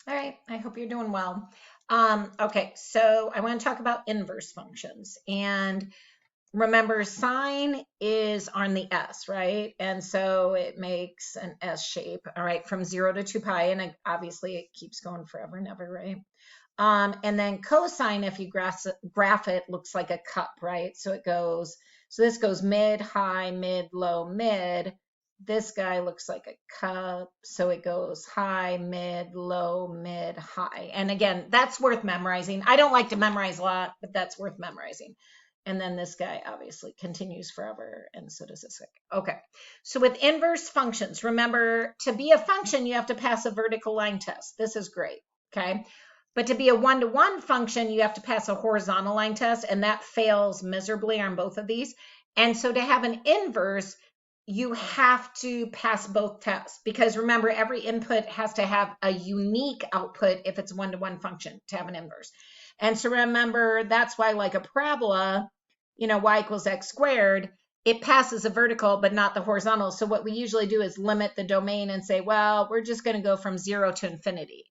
All right, I hope you're doing well. Okay, so I want to talk about inverse functions. And remember, sine is on the S, right? And so it makes an S shape, all right, from 0 to 2 pi. And obviously it keeps going forever and ever, right? And then cosine, if you graph it, looks like a cup, right? So this goes mid, high, mid, low, mid. This guy looks like a cup, so it goes high, mid, low, mid, high. And again, that's worth memorizing. I don't like to memorize a lot, but that's worth memorizing. And then this guy obviously continues forever, and so does this guy. Okay, so with inverse functions, remember, to be a function, you have to pass a vertical line test. This is great, okay? But to be a one-to-one function, you have to pass a horizontal line test, and that fails miserably on both of these. And so to have an inverse, you have to pass both tests, because remember, every input has to have a unique output if it's a one-to-one function to have an inverse. And so remember, that's why, like a parabola, y equals x squared, it passes a vertical but not the horizontal. So what we usually do is limit the domain and say, well, we're just going to go from 0 to infinity.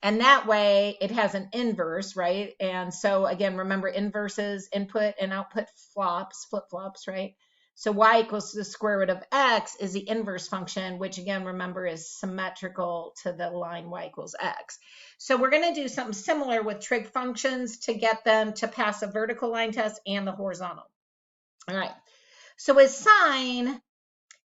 And that way it has an inverse, right? And so again, remember, inverses, input and output flip-flops, right? So y equals the square root of x is the inverse function, which again, remember, is symmetrical to the line y equals x. So we're going to do something similar with trig functions to get them to pass a vertical line test and the horizontal. All right. So with sine,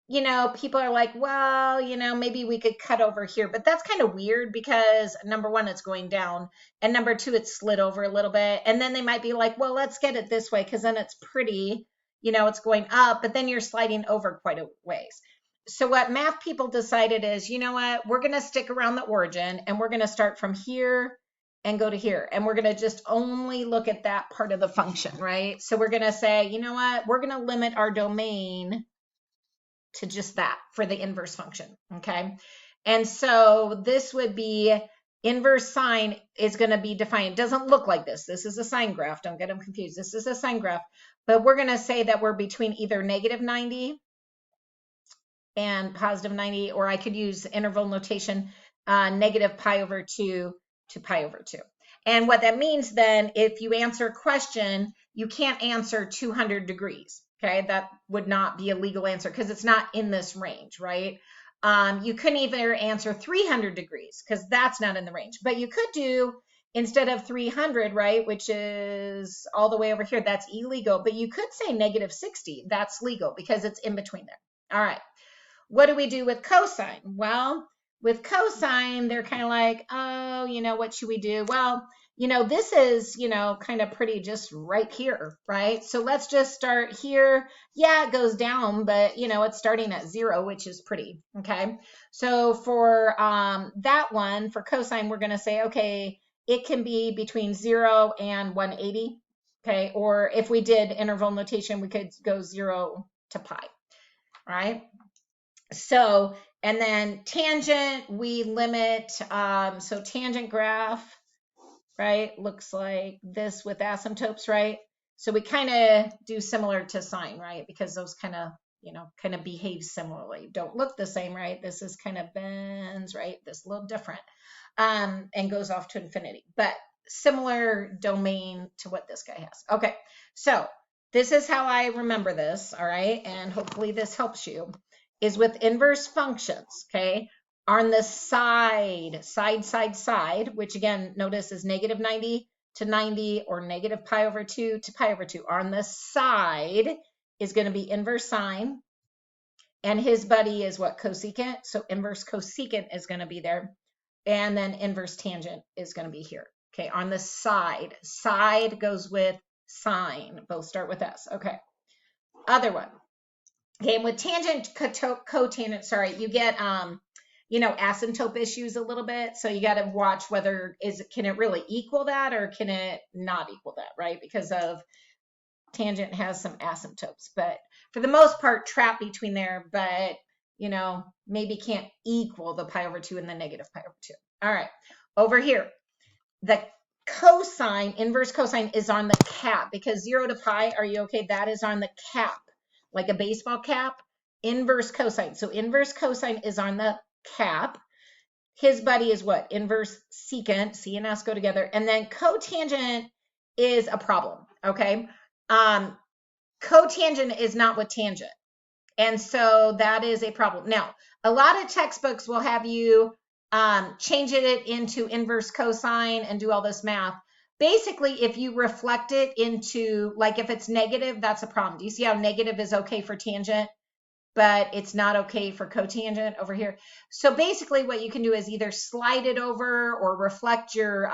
people are like, well, maybe we could cut over here, but that's kind of weird because number one, it's going down, and number two, it's slid over a little bit. And then they might be like, well, let's get it this way because then it's pretty, it's going up, but then you're sliding over quite a ways. So what math people decided is, you know what, we're going to stick around the origin and we're going to start from here and go to here. And we're going to just only look at that part of the function, right? So we're going to say, you know what, we're going to limit our domain to just that for the inverse function, okay? And so this would be inverse sine is going to be defined. It doesn't look like this. This is a sine graph. Don't get them confused. This is a sine graph, but we're going to say that we're between either negative 90 and positive 90, or I could use interval notation, negative pi over 2 to pi over 2. And what that means then, if you answer a question, you can't answer 200 degrees. Okay, that would not be a legal answer because it's not in this range, right? You couldn't even answer 300 degrees because that's not in the range. But you could do, instead of 300, right, which is all the way over here, that's illegal. But you could say negative 60. That's legal because it's in between there. All right. What do we do with cosine? Well, with cosine, they're kind of like, oh, what should we do? Well, this is, kind of pretty just right here, right? So let's just start here. Yeah, it goes down, but, it's starting at 0, which is pretty, okay? So for that one, for cosine, we're going to say, okay, it can be between 0 and 180, okay? Or if we did interval notation, we could go 0 to pi, right? So, and then tangent, we limit, so tangent graph, right, looks like this with asymptotes, right? So we kind of do similar to sine, right? Because those kind of behave similarly. Don't look the same, right? This is kind of bends, right? This a little different, and goes off to infinity, but similar domain to what this guy has. Okay, so this is how I remember this, all right? And hopefully this helps you, is with inverse functions, okay? On the side, which again, notice is negative 90 to 90 or negative pi over 2 to pi over 2. On the side is going to be inverse sine, and his buddy is what? Cosecant. So inverse cosecant is going to be there. And then inverse tangent is going to be here. Okay, on the side. Side goes with sine. Both start with S. Okay. Other one. Okay, and with tangent, cotangent, sorry, you get asymptote issues a little bit. So you got to watch whether can it really equal that or can it not equal that, right? Because of tangent has some asymptotes, but for the most part, trap between there, but maybe can't equal the pi over 2 and the negative pi over 2. All right, over here, the cosine, inverse cosine is on the cap because 0 to pi, are you okay? That is on the cap, like a baseball cap, inverse cosine. So inverse cosine is on the cap. his buddy is what? Inverse secant. C and S go together. And then cotangent is a problem, okay? Cotangent is not with tangent. And so that is a problem. Now, a lot of textbooks will have you change it into inverse cosine and do all this math. Basically, if you reflect it into, like if it's negative, that's a problem. Do you see how negative is okay for tangent, but it's not okay for cotangent over here? So basically what you can do is either slide it over or reflect your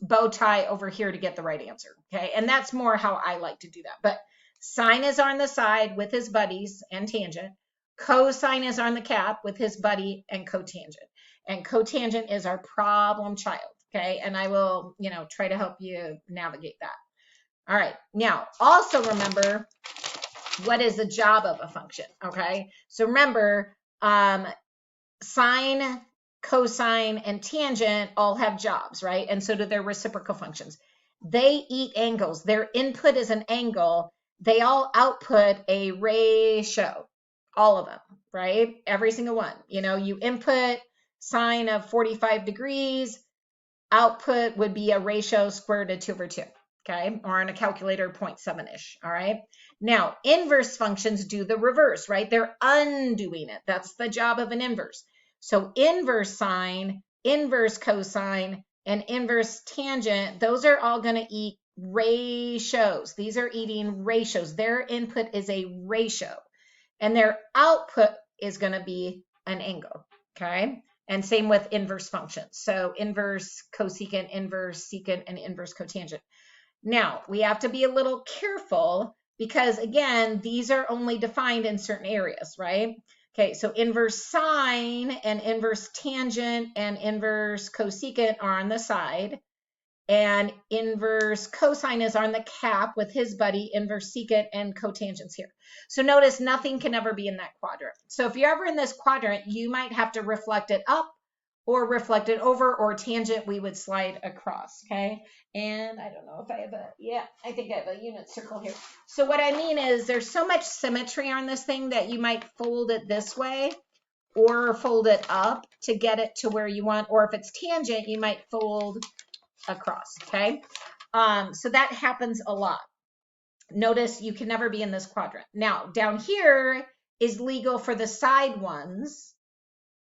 bow tie over here to get the right answer, okay? And that's more how I like to do that. But sine is on the side with his buddies and tangent. Cosine is on the cap with his buddy and cotangent. And cotangent is our problem child, okay? And I will, try to help you navigate that. All right, now also remember, what is the job of a function, okay? So remember, sine, cosine, and tangent all have jobs, right? And so do their reciprocal functions. They eat angles. Their input is an angle. They all output a ratio, all of them, right? Every single one. You input sine of 45 degrees, output would be a ratio square root of 2/2, okay? Or on a calculator, 0.7-ish, all right? Now, inverse functions do the reverse, right? They're undoing it. That's the job of an inverse. So inverse sine, inverse cosine, and inverse tangent, those are all going to eat ratios. These are eating ratios. Their input is a ratio, and their output is going to be an angle, okay? And same with inverse functions. So inverse cosecant, inverse secant, and inverse cotangent. Now, we have to be a little careful because, again, these are only defined in certain areas, right? Okay, so inverse sine and inverse tangent and inverse cosecant are on the side. And inverse cosine is on the cap with his buddy, inverse secant, and cotangent's here. So notice nothing can ever be in that quadrant. So if you're ever in this quadrant, you might have to reflect it up or reflect it over, or tangent, we would slide across, okay? And I don't know if I have I think I have a unit circle here. So what I mean is there's so much symmetry on this thing that you might fold it this way or fold it up to get it to where you want, or if it's tangent, you might fold across, okay? So that happens a lot. Notice you can never be in this quadrant. Now, down here is legal for the side ones,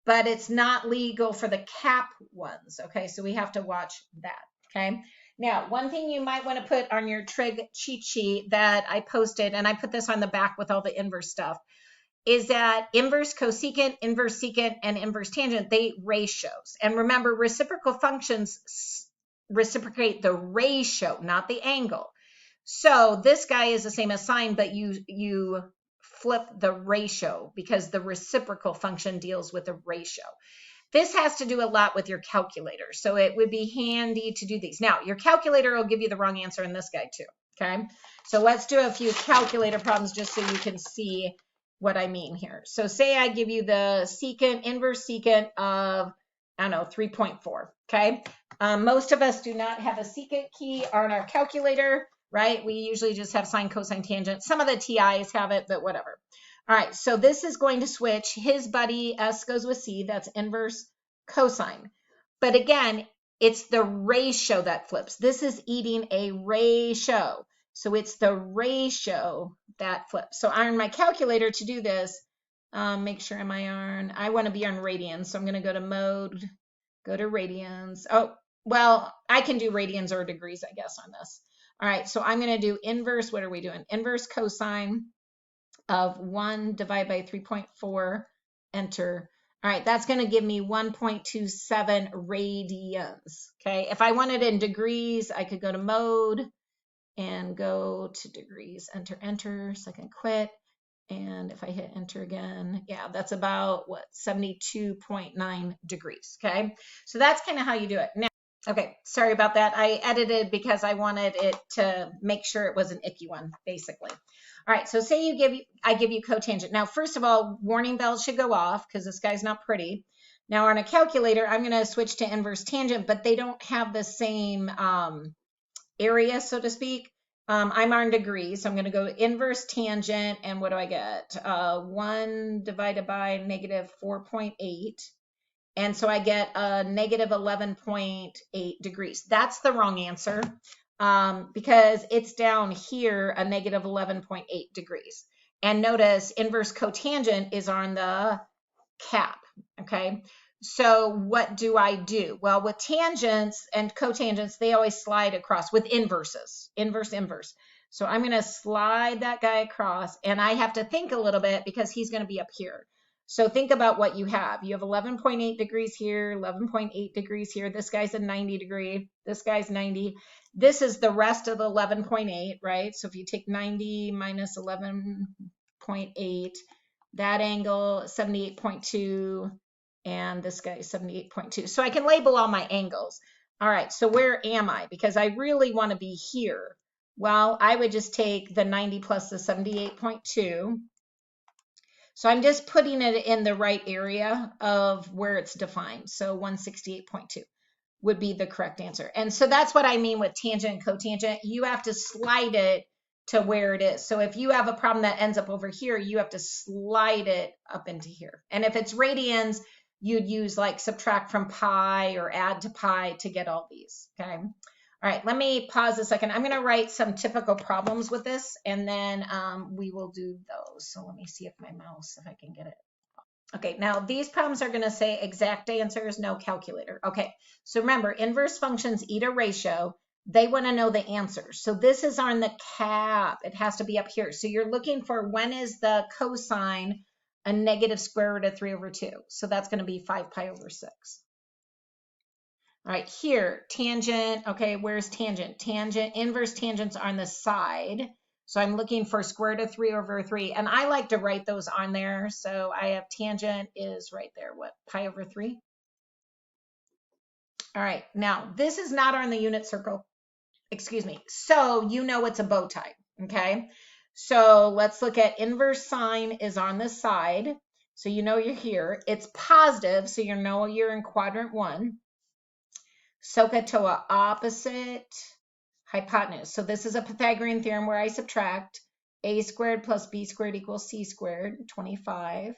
but it's not legal for the cap ones, okay? So we have to watch that, okay? Now, one thing you might want to put on your trig cheat sheet that I posted, and I put this on the back with all the inverse stuff, is that inverse cosecant, inverse secant, and inverse tangent, they ratios. And remember, reciprocal functions reciprocate the ratio, not the angle. So this guy is the same as sine, but you flip the ratio because the reciprocal function deals with a ratio. This has to do a lot with your calculator, so it would be handy to do these. Now, your calculator will give you the wrong answer in this guy too, okay? So let's do a few calculator problems just so you can see what I mean here. So say I give you the secant, inverse secant of, I don't know, 3.4, okay? Most of us do not have a secant key on our calculator, right? We usually just have sine, cosine, tangent. Some of the TIs have it, but whatever. All right, so this is going to switch. His buddy, S goes with C, that's inverse cosine. But again, it's the ratio that flips. This is eating a ratio. So it's the ratio that flips. So on my calculator to do this, make sure I want to be on radians. So I'm going to go to mode, go to radians. Oh, well, I can do radians or degrees, I guess, on this. All right, so I'm going to do inverse, what are we doing? Inverse cosine of 1 divided by 3.4, enter. All right, that's going to give me 1.27 radians, okay? If I wanted in degrees, I could go to mode and go to degrees, enter, enter, so I can quit. And if I hit enter again, yeah, that's about, 72.9 degrees, okay? So that's kind of how you do it. Now, okay, sorry about that. I edited because I wanted it to make sure it was an icky one, basically. All right, so say I give you cotangent. Now, first of all, warning bells should go off because this guy's not pretty. Now, on a calculator, I'm going to switch to inverse tangent, but they don't have the same area, so to speak. I'm on degrees, so I'm going to go inverse tangent, and what do I get? 1 divided by negative 4.8. And so I get a negative 11.8 degrees. That's the wrong answer because it's down here a negative 11.8 degrees. And notice inverse cotangent is on the cap, okay? So what do I do? Well, with tangents and cotangents, they always slide across with inverses, inverse, inverse. So I'm going to slide that guy across, and I have to think a little bit because he's going to be up here. So think about what you have. You have 11.8 degrees here, 11.8 degrees here. This guy's a 90 degree. This guy's 90. This is the rest of the 11.8, right? So if you take 90 minus 11.8, that angle 78.2, and this guy is 78.2. So I can label all my angles. All right, so where am I? Because I really want to be here. Well, I would just take the 90 plus the 78.2. So I'm just putting it in the right area of where it's defined. So 168.2 would be the correct answer. And so that's what I mean with tangent and cotangent. You have to slide it to where it is. So if you have a problem that ends up over here, you have to slide it up into here. And if it's radians, you'd use like subtract from pi or add to pi to get all these, okay? All right, let me pause a second. I'm going to write some typical problems with this, and then we will do those. So let me see if my mouse, if I can get it. Okay, now these problems are going to say exact answers, no calculator. Okay, so remember, inverse functions eat a ratio. They want to know the answers. So this is on the cap. It has to be up here. So you're looking for when is the cosine a negative square root of 3 over 2. So that's going to be 5 pi over 6. All right, here, tangent. Okay, where's tangent? Tangent, inverse tangents are on the side. So I'm looking for square root of 3 over 3. And I like to write those on there. So I have tangent is right there. What? Pi over 3. All right, now this is not on the unit circle. Excuse me. So you know it's a bow tie. Okay, so let's look at inverse sine is on the side. So you know you're here. It's positive. So you know you're in quadrant 1. SOHCAHTOA, opposite hypotenuse. So this is a Pythagorean theorem where I subtract a squared plus b squared equals c squared, 25,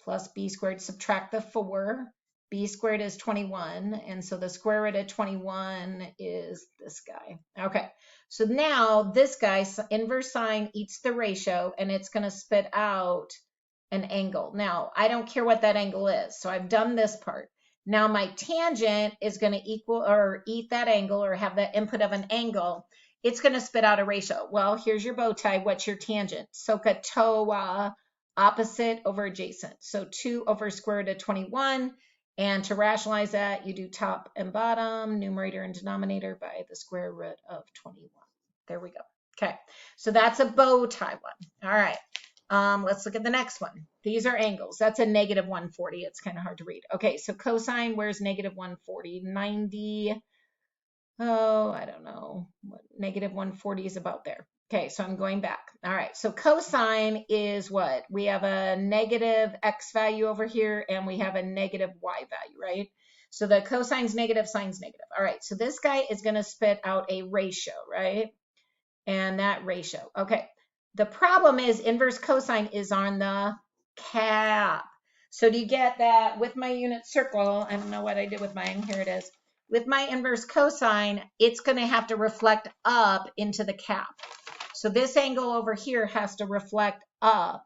plus b squared, subtract the 4. B squared is 21, and so the square root of 21 is this guy. Okay, so now this guy, inverse sine, eats the ratio, and it's going to spit out an angle. Now, I don't care what that angle is, so I've done this part. Now my tangent is going to equal or eat that angle or have the input of an angle. It's going to spit out a ratio. Well, here's your bow tie. What's your tangent? SOHCAHTOA, opposite over adjacent. So 2 over square root of 21. And to rationalize that, you do top and bottom, numerator and denominator by the square root of 21. There we go. Okay, so that's a bow tie one. All right. Let's look at the next one. These are angles. That's a negative 140. It's kind of hard to read. Okay, so cosine, where's negative 140? 90. Oh, I don't know. What negative 140 is about there. Okay, so I'm going back. All right, so cosine is what? We have a negative x value over here, and we have a negative y value, right? So the cosine's negative, sine's negative. All right, so this guy is going to spit out a ratio, right? And that ratio. Okay. The problem is inverse cosine is on the cap. So do you get that with my unit circle? I don't know what I did with mine. Here it is. With my inverse cosine, it's going to have to reflect up into the cap. So this angle over here has to reflect up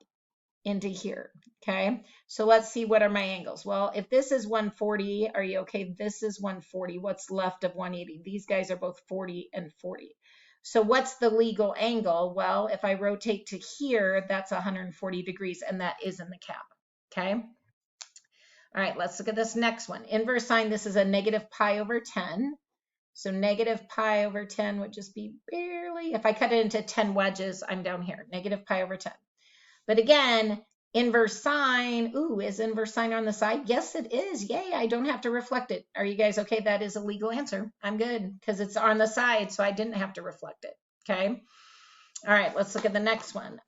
into here. Okay. So let's see, what are my angles? Well, if this is 140, are you okay? This is 140. What's left of 180? These guys are both 40 and 40. So what's the legal angle? Well, if I rotate to here, that's 140 degrees, and that is in the cap, okay? All right, let's look at this next one. Inverse sine, this is a negative pi over 10. So negative pi over 10 would just be barely, if I cut it into 10 wedges, I'm down here, negative pi over 10. But again, inverse sine, ooh, is inverse sine on the side? Yes, it is. Yay, I don't have to reflect it. Are you guys okay? That is a legal answer. I'm good because it's on the side, so I didn't have to reflect it. Okay. All right, let's look at the next one.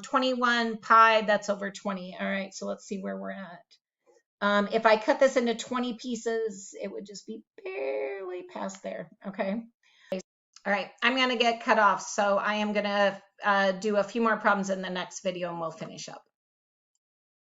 21 pi, that's over 20. All right, so let's see where we're at. If I cut this into 20 pieces, it would just be barely past there. Okay. All right, I'm going to get cut off, so I am going to do a few more problems in the next video and we'll finish up.